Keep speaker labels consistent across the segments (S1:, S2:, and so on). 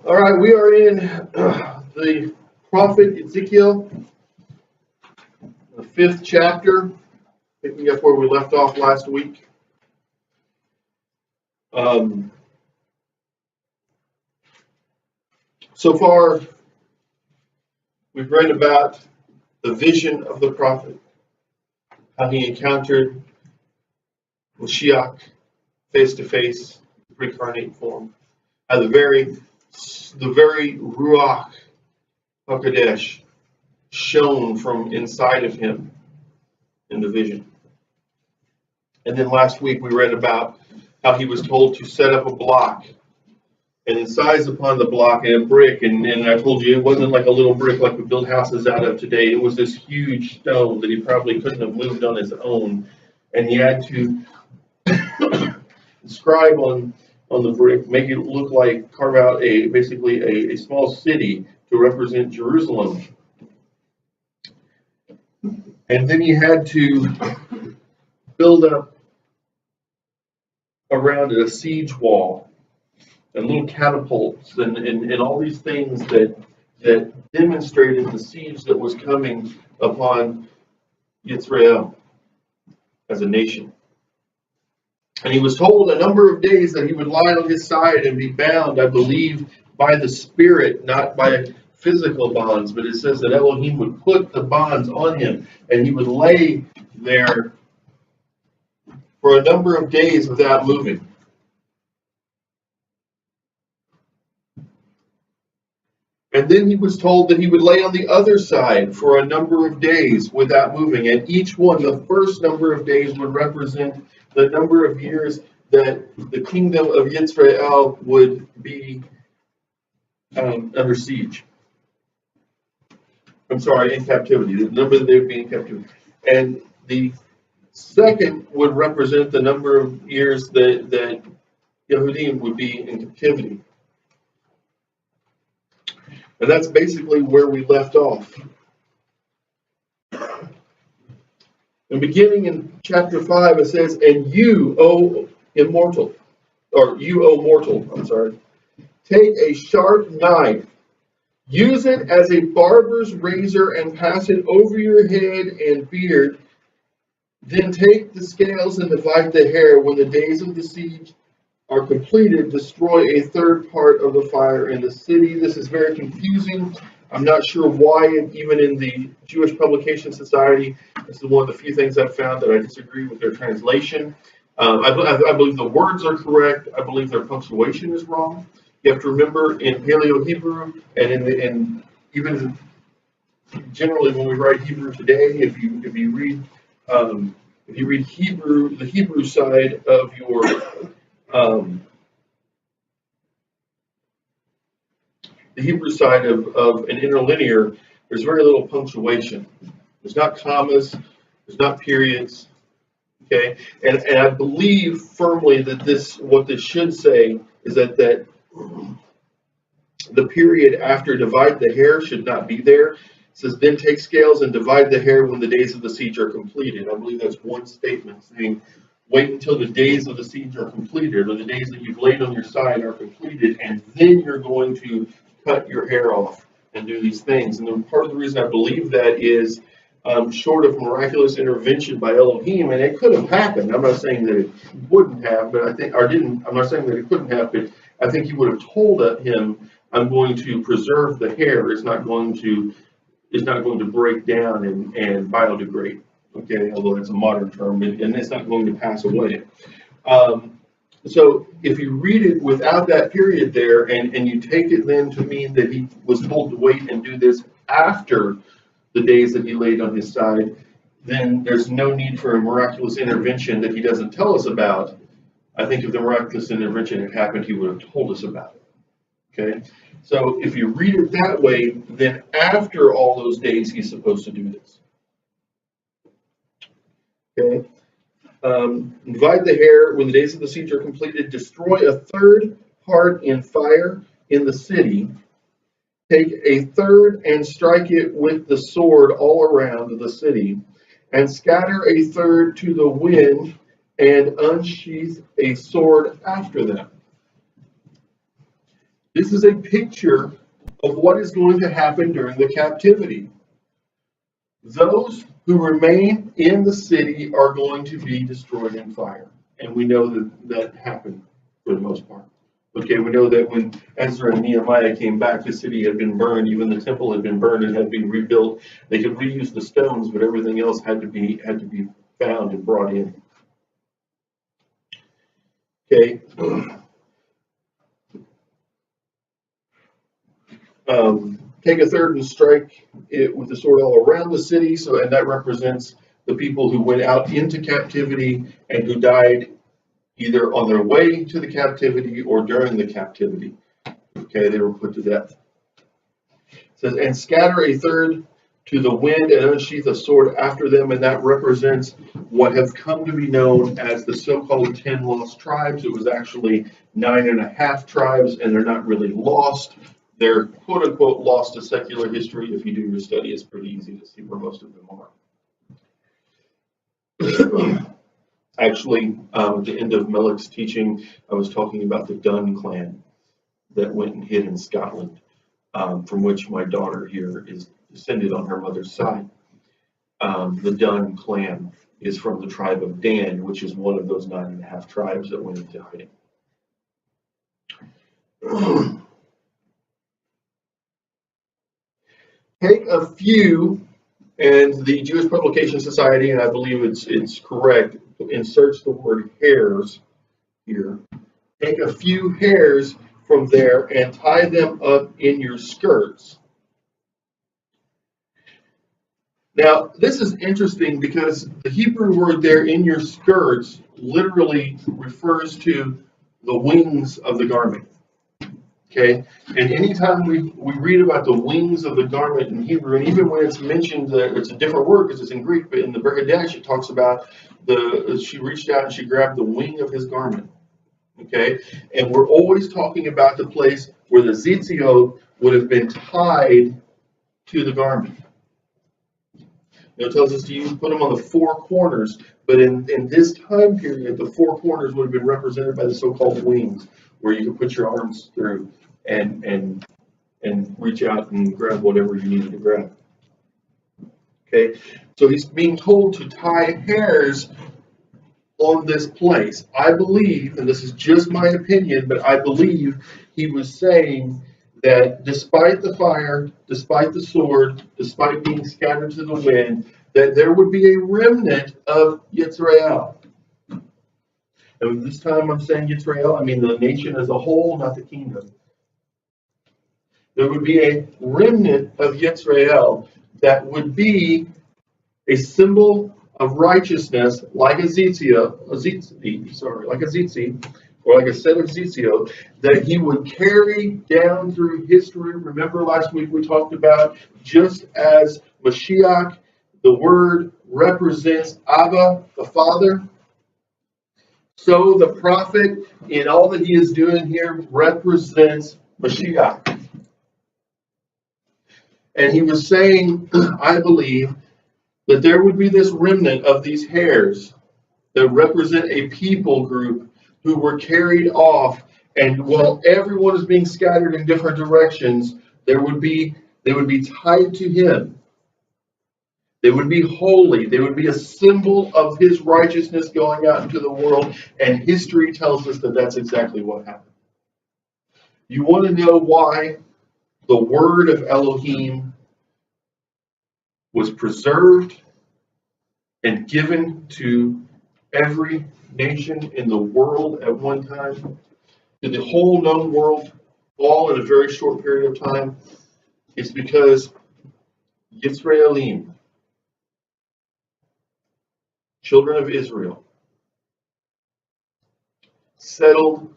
S1: All right, we are in the prophet Ezekiel, the 5th chapter, picking up where we left off last week. So far, we've read about the vision of the prophet, how he encountered Mashiach face to face, pre-incarnate form, how the very Ruach HaKodesh shone from inside of him in the vision. And then last week we read about how he was told to set up a block and incise upon the block a brick. And I told you it wasn't like a little brick like we build houses out of today. It was this huge stone that he probably couldn't have moved on his own. And he had to inscribe on the brick, make it look like, carve out basically a small city to represent Jerusalem. And then he had to build up around it a siege wall and little catapults and all these things that demonstrated the siege that was coming upon Israel as a nation. And he was told a number of days that he would lie on his side and be bound, I believe, by the Spirit, not by physical bonds. But it says that Elohim would put the bonds on him and he would lay there for a number of days without moving. And then he was told that he would lay on the other side for a number of days without moving. And each one, the first number of days, would represent the number of years that the kingdom of Israel would be under siege. I'm sorry, in captivity. The number that they would be in captivity. And the second would represent the number of years that Yehudim would be in captivity. And that's basically where we left off. And beginning in chapter 5, it says, "And you, O mortal, take a sharp knife, use it as a barber's razor, and pass it over your head and beard. Then take the scales and divide the hair. When the days of the siege are completed, destroy a third part of the fire in the city." This is very confusing. I'm not sure why, even in the Jewish Publication Society, this is one of the few things I've found that I disagree with their translation. I believe the words are correct. I believe their punctuation is wrong. You have to remember, in Paleo Hebrew and even generally when we write Hebrew today, if you read Hebrew, the Hebrew side of your the Hebrew side of an interlinear, there's very little punctuation. There's not commas, there's not periods. Okay, and I believe firmly that what this should say is that the period after divide the hair should not be there. It says, "Then take scales and divide the hair when the days of the siege are completed." I believe that's one statement saying, wait until the days of the siege are completed, or the days that you've laid on your side are completed, and then you're going to cut your hair off and do these things. And then part of the reason I believe that is short of miraculous intervention by Elohim, and it could have happened. I'm not saying that it wouldn't have, but I'm not saying that it couldn't have, but I think he would have told him, "I'm going to preserve the hair. It's not going to break down and biodegrade." Okay, although it's a modern term, and it's not going to pass away. So if you read it without that period there, and you take it then to mean that he was told to wait and do this after the days that he laid on his side, then there's no need for a miraculous intervention that he doesn't tell us about. I think if the miraculous intervention had happened, he would have told us about it. Okay, so if you read it that way, then after all those days, he's supposed to do this. Okay, divide the hair when the days of the siege are completed. Destroy a third part in fire in the city. Take a third and strike it with the sword all around the city, and scatter a third to the wind, and unsheath a sword after them. This is a picture of what is going to happen during the captivity. Those who remain in the city are going to be destroyed in fire. And we know that happened for the most part. Okay, we know that when Ezra and Nehemiah came back, the city had been burned, even the temple had been burned and had been rebuilt. They could reuse the stones, but everything else had to be found and brought in. Okay. Take a third and strike it with the sword all around the city. So, and that represents the people who went out into captivity and who died either on their way to the captivity or during the captivity. Okay, they were put to death. It says, and scatter a third to the wind and unsheath a sword after them, and that represents what have come to be known as the so-called 10 lost tribes. It was actually 9.5 tribes, and they're not really lost. They're quote-unquote lost to secular history. If you do your study, it's pretty easy to see where most of them are. Actually, at the end of Melech's teaching, I was talking about the Dunn clan that went and hid in Scotland, from which my daughter here is descended on her mother's side. The Dunn clan is from the tribe of Dan, which is one of those 9.5 tribes that went into hiding. Take a few, and the Jewish Publication Society, and I believe it's correct, inserts the word hairs here. Take a few hairs from there and tie them up in your skirts. Now, this is interesting because the Hebrew word there, in your skirts, literally refers to the wings of the garment. Okay, and anytime we read about the wings of the garment in Hebrew, and even when it's mentioned, it's a different word because it's in Greek, but in the Berhadesh it talks about she reached out and she grabbed the wing of his garment. Okay, and we're always talking about the place where the zitziot would have been tied to the garment. It tells us to put them on the four corners, but in this time period, the four corners would have been represented by the so-called wings, where you could put your arms through and reach out and grab whatever you needed to grab. Okay, so he's being told to tie hairs on this place. I believe, and this is just my opinion, but I believe he was saying that despite the fire, despite the sword, despite being scattered to the wind, that there would be a remnant of Yisrael. And this time I'm saying Yisrael, I mean the nation as a whole, not the kingdom. There would be a remnant of Yisrael that would be a symbol of righteousness, like a zitzi, or like a set of zitziot, that he would carry down through history. Remember last week we talked about, just as Mashiach, the word represents Abba, the Father, so the prophet, in all that he is doing here, represents Mashiach. And he was saying, I believe, that there would be this remnant of these hairs that represent a people group who were carried off, and while everyone is being scattered in different directions, they would be tied to him. They would be holy. They would be a symbol of his righteousness going out into the world, and history tells us that that's exactly what happened. You want to know why the word of Elohim was preserved and given to every nation in the world at one time? Did the whole known world all in a very short period of time? It's because Yisraelim, children of Israel, settled,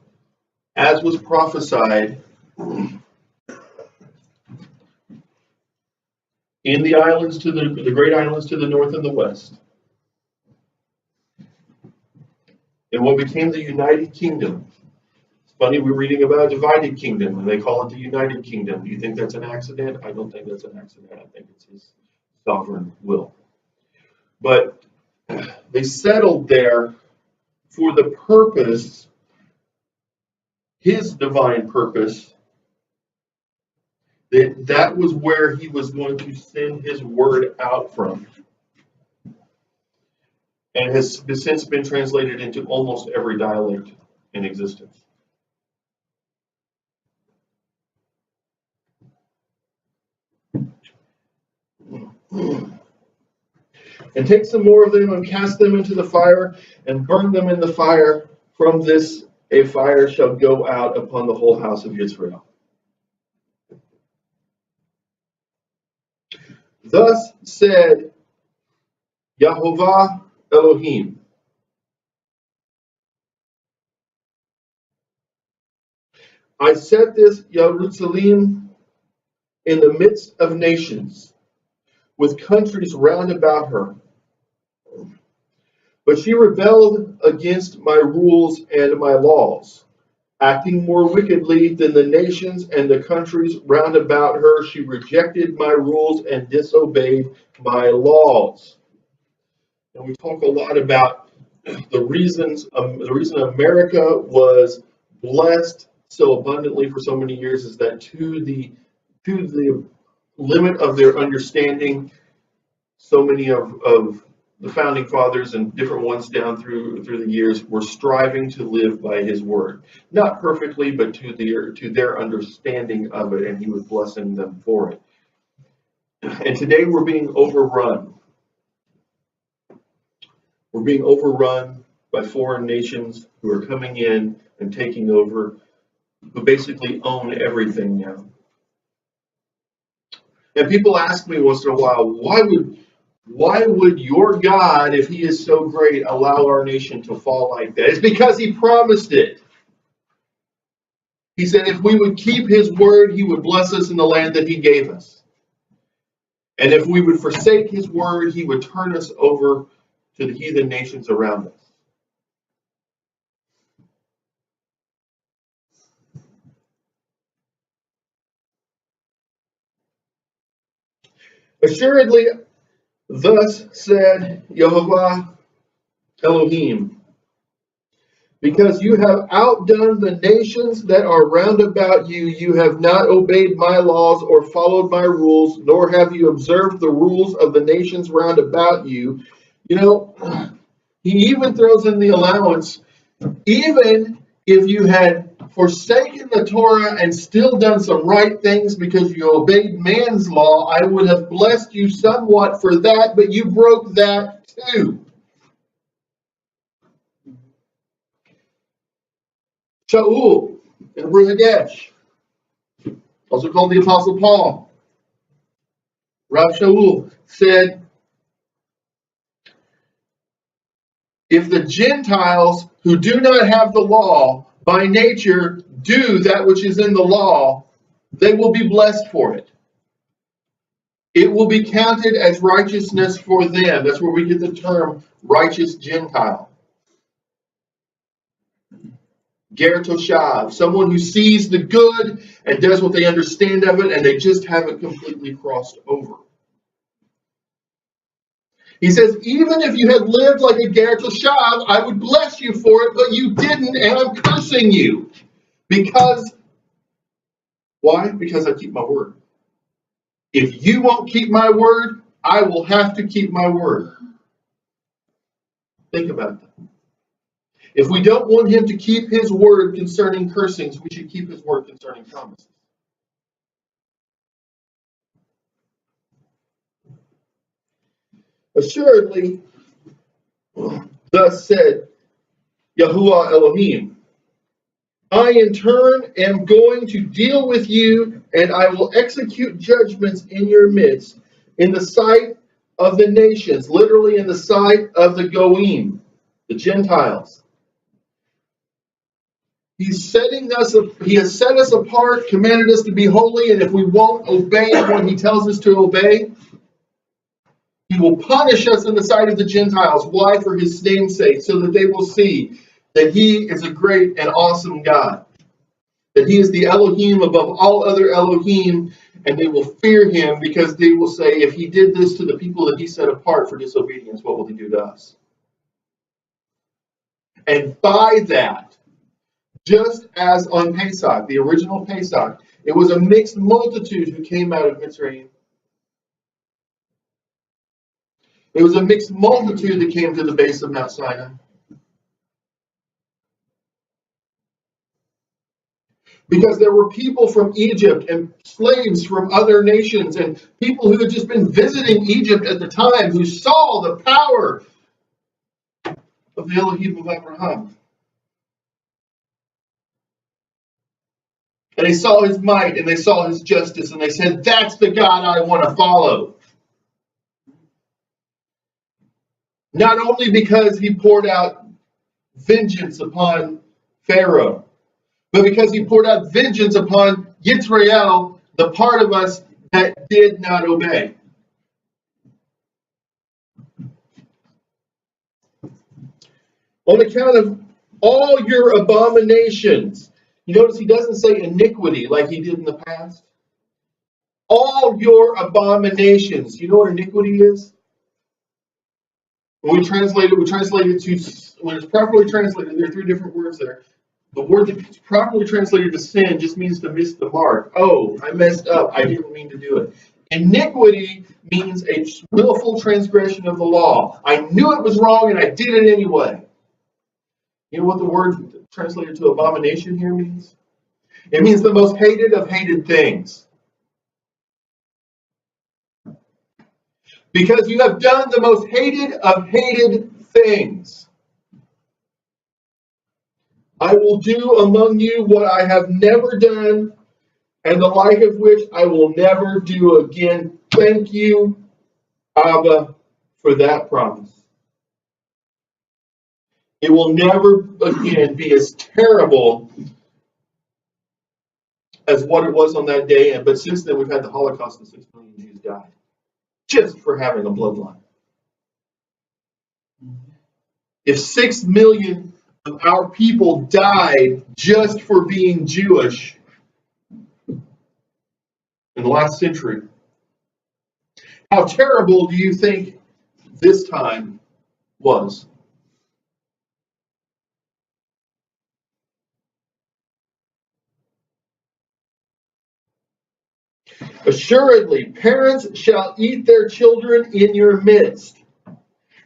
S1: as was prophesied, in the islands to the great islands to the north and the west, in what became the United Kingdom. It's funny, we're reading about a divided kingdom, and they call it the United Kingdom. Do you think that's an accident? I don't think that's an accident. I think it's his sovereign will. But they settled there for the purpose, his divine purpose, That was where he was going to send his word out from. And has since been translated into almost every dialect in existence. And take some more of them and cast them into the fire and burn them in the fire. From this a fire shall go out upon the whole house of Israel. Thus said Yahovah Elohim, I set this Jerusalem in the midst of nations, with countries round about her. But she rebelled against my rules and my laws, acting more wickedly than the nations and the countries round about her. She rejected my rules and disobeyed my laws. And we talk a lot about the reason America was blessed so abundantly for so many years is that to the limit of their understanding, so many of the founding fathers and different ones down through the years were striving to live by his word. Not perfectly, but to their understanding of it, and he was blessing them for it. And today we're being overrun. We're being overrun by foreign nations who are coming in and taking over, who basically own everything now. And people ask me once in a while, why would your God, if he is so great, allow our nation to fall like that? It's because he promised it. He said if we would keep his word, he would bless us in the land that he gave us. And if we would forsake his word, he would turn us over to the heathen nations around us. Assuredly, thus said Jehovah Elohim, because you have outdone the nations that are round about you, you have not obeyed my laws or followed my rules, nor have you observed the rules of the nations round about you. You know, he even throws in the allowance, even if you had forsaken the Torah and still done some right things because you obeyed man's law, I would have blessed you somewhat for that, but you broke that too. Shaul in Hadesh, also called the Apostle Paul, Rav Shaul said, if the Gentiles who do not have the law by nature do that which is in the law, they will be blessed for it. It will be counted as righteousness for them. That's where we get the term righteous Gentile. Ger Toshav, someone who sees the good and does what they understand of it, and they just haven't completely crossed over. He says, even if you had lived like a Ger Toshav, I would bless you for it, but you didn't, and I'm cursing you. Because, why? Because I keep my word. If you won't keep my word, I will have to keep my word. Think about that. If we don't want him to keep his word concerning cursings, we should keep his word concerning promises. Assuredly, thus said Yahuwah Elohim, I in turn am going to deal with you, and I will execute judgments in your midst, in the sight of the nations, literally in the sight of the Goim, the Gentiles. He has set us apart, commanded us to be holy, and if we won't obey what he tells us to obey, he will punish us in the sight of the Gentiles. Why? For his name's sake, so that they will see that he is a great and awesome God, that he is the Elohim above all other Elohim, and they will fear him because they will say, if he did this to the people that he set apart for disobedience, what will he do to us? And by that, just as on Pesach, the original Pesach, it was a mixed multitude who came out of Mitzrayim. It was a mixed multitude that came to the base of Mount Sinai. Because there were people from Egypt and slaves from other nations and people who had just been visiting Egypt at the time who saw the power of the Elohim of Abraham. And they saw his might and they saw his justice and they said, that's the God I want to follow. Not only because he poured out vengeance upon Pharaoh, but because he poured out vengeance upon Yisrael, the part of us that did not obey. On account of all your abominations. You notice he doesn't say iniquity like he did in the past. All your abominations. You know what iniquity is? When we translate it to, when it's properly translated, there are three different words there. The word that's properly translated to sin just means to miss the mark. Oh, I messed up. I didn't mean to do it. Iniquity means a willful transgression of the law. I knew it was wrong and I did it anyway. You know what the word translated to abomination here means? It means the most hated of hated things. Because you have done the most hated of hated things. I will do among you what I have never done, and the like of which I will never do again. Thank you, Abba, for that promise. It will never again be as terrible as what it was on that day. But since then, we've had the Holocaust and 6 million Jews died just for having a bloodline. If 6 million of our people died just for being Jewish in the last century, how terrible do you think this time was? Assuredly, parents shall eat their children in your midst,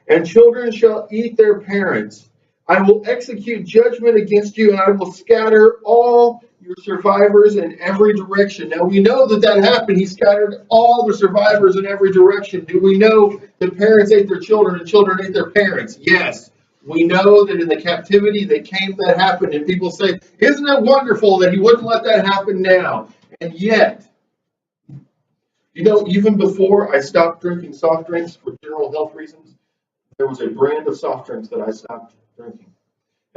S1: and children shall eat their parents. I will execute judgment against you, and I will scatter all your survivors in every direction. Now, we know that happened. He scattered all the survivors in every direction. Do we know that parents ate their children and children ate their parents? Yes. We know that in the captivity that came, that happened. And people say, isn't it wonderful that he wouldn't let that happen now? And yet, you know, even before I stopped drinking soft drinks for general health reasons, there was a brand of soft drinks that I stopped drinking.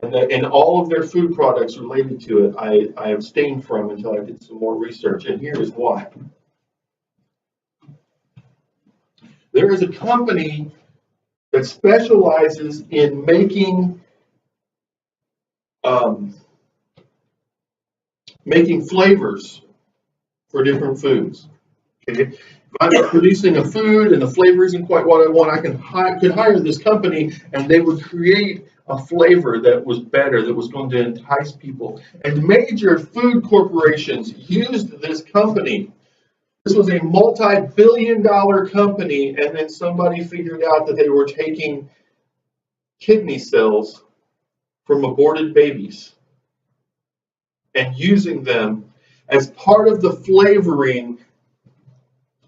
S1: And all of their food products related to it, I abstained from until I did some more research. And here is why. There is a company that specializes in making flavors for different foods. Okay? If I'm producing a food and the flavor isn't quite what I want, I could hire this company and they would create a flavor that was better, that was going to entice people. And major food corporations used this company. This was a multi-billion-dollar company, and then somebody figured out that they were taking kidney cells from aborted babies and using them as part of the flavoring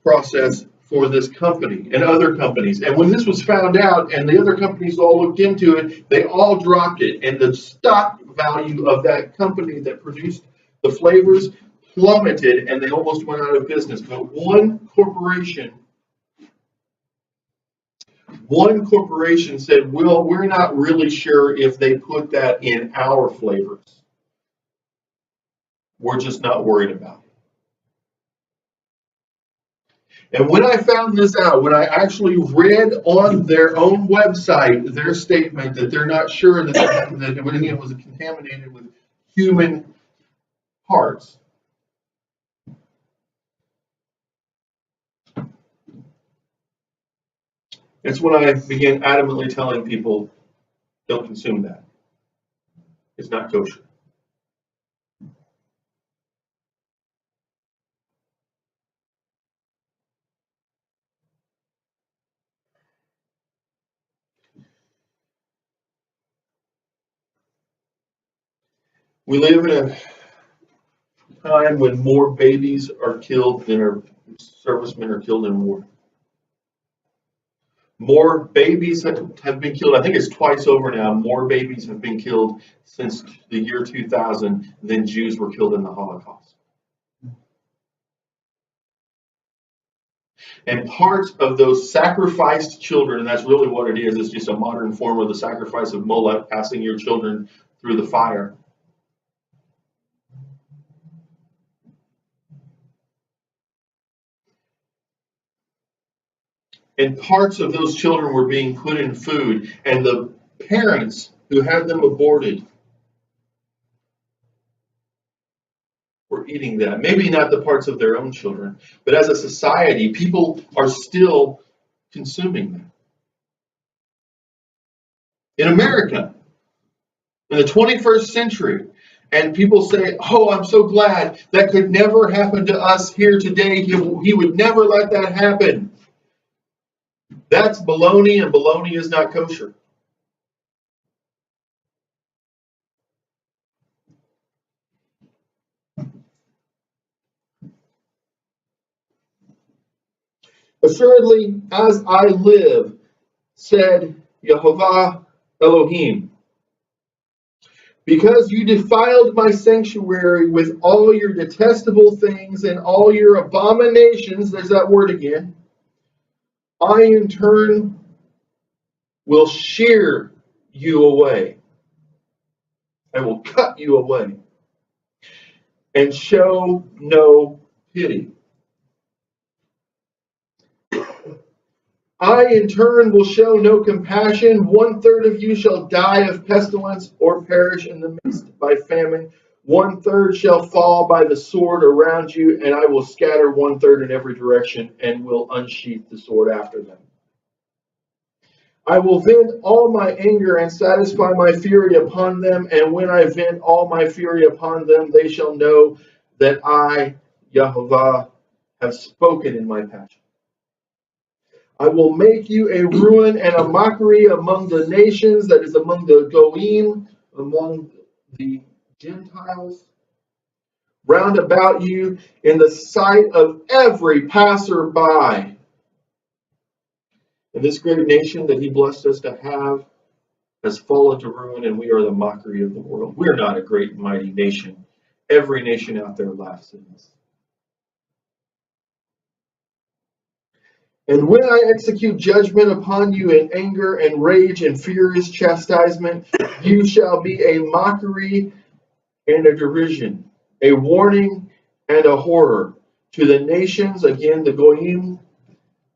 S1: process for this company and other companies. And when this was found out and the other companies all looked into it, they all dropped it. And the stock value of that company that produced the flavors plummeted and they almost went out of business. But one corporation said, well, we're not really sure if they put that in our flavors. We're just not worried about it. And when I found this out, when I actually read on their own website their statement that they're not sure that it was contaminated with human parts, it's when I began adamantly telling people, don't consume that. It's not kosher. We live in a time when more babies are killed than our servicemen are killed in war. More babies have been killed. I think it's twice over now. More babies have been killed since the year 2000 than Jews were killed in the Holocaust. And part of those sacrificed children, and that's really what it is, it's just a modern form of the sacrifice of Molech, passing your children through the fire. And parts of those children were being put in food, and the parents who had them aborted were eating that. Maybe not the parts of their own children, but as a society, people are still consuming that. In America, in the 21st century, and people say, oh, I'm so glad that could never happen to us here today. He would never let that happen. That's baloney, and baloney is not kosher. Assuredly, as I live, said Yehovah Elohim, because you defiled my sanctuary with all your detestable things and all your abominations, there's that word again, I in turn will shear you away. I will cut you away and show no pity. I in turn will show no compassion. 1/3 of you shall die of pestilence or perish in the midst by famine. 1/3 shall fall by the sword around you, and I will scatter 1/3 in every direction and will unsheath the sword after them. I will vent all my anger and satisfy my fury upon them, and when I vent all my fury upon them, they shall know that I, Yehovah, have spoken in my passion. I will make you a ruin and a mockery among the nations, that is, among the Goyim, among the Gentiles, round about you, in the sight of every passerby. And this great nation that he blessed us to have has fallen to ruin, and we are the mockery of the world. We're not a great and mighty nation. Every nation out there laughs at us. And when I execute judgment upon you in anger and rage and furious chastisement, you shall be a mockery and a derision, a warning and a horror to the nations, again the Goyim,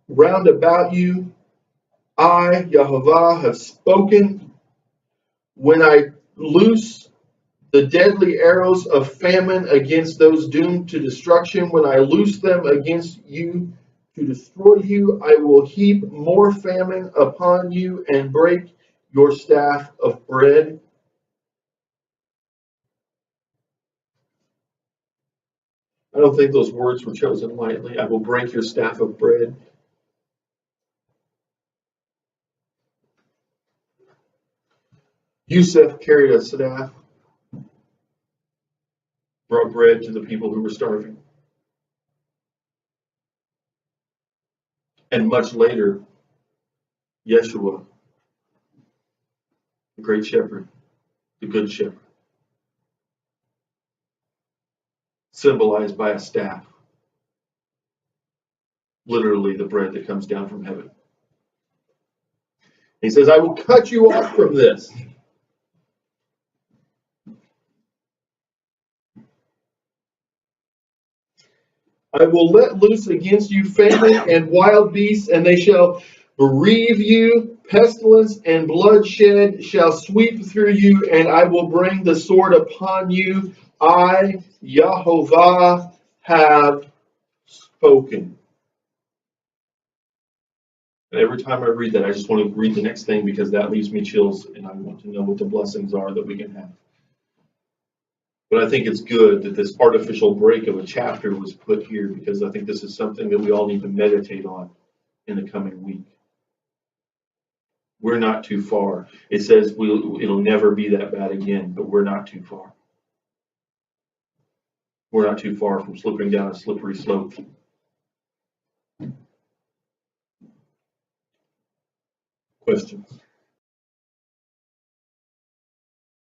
S1: round about you. I, Yehovah, have spoken. When I loose the deadly arrows of famine against those doomed to destruction, when I loose them against you to destroy you, I will heap more famine upon you and break your staff of bread. I don't think those words were chosen lightly. I will break your staff of bread. Yusuf carried a staff, brought bread to the people who were starving. And much later, Yeshua, the great shepherd, the good shepherd, symbolized by a staff, literally the bread that comes down from heaven. He says, I will cut you off from this. I will let loose against you famine and wild beasts, and they shall bereave you. Pestilence and bloodshed shall sweep through you, and I will bring the sword upon you. I, Yehovah, have spoken. And every time I read that, I just want to read the next thing because that leaves me chills, and I want to know what the blessings are that we can have. But I think it's good that this artificial break of a chapter was put here because I think this is something that we all need to meditate on in the coming week. We're not too far. It says it'll never be that bad again, but we're not too far. we're not too far from slipping down a slippery slope. Questions?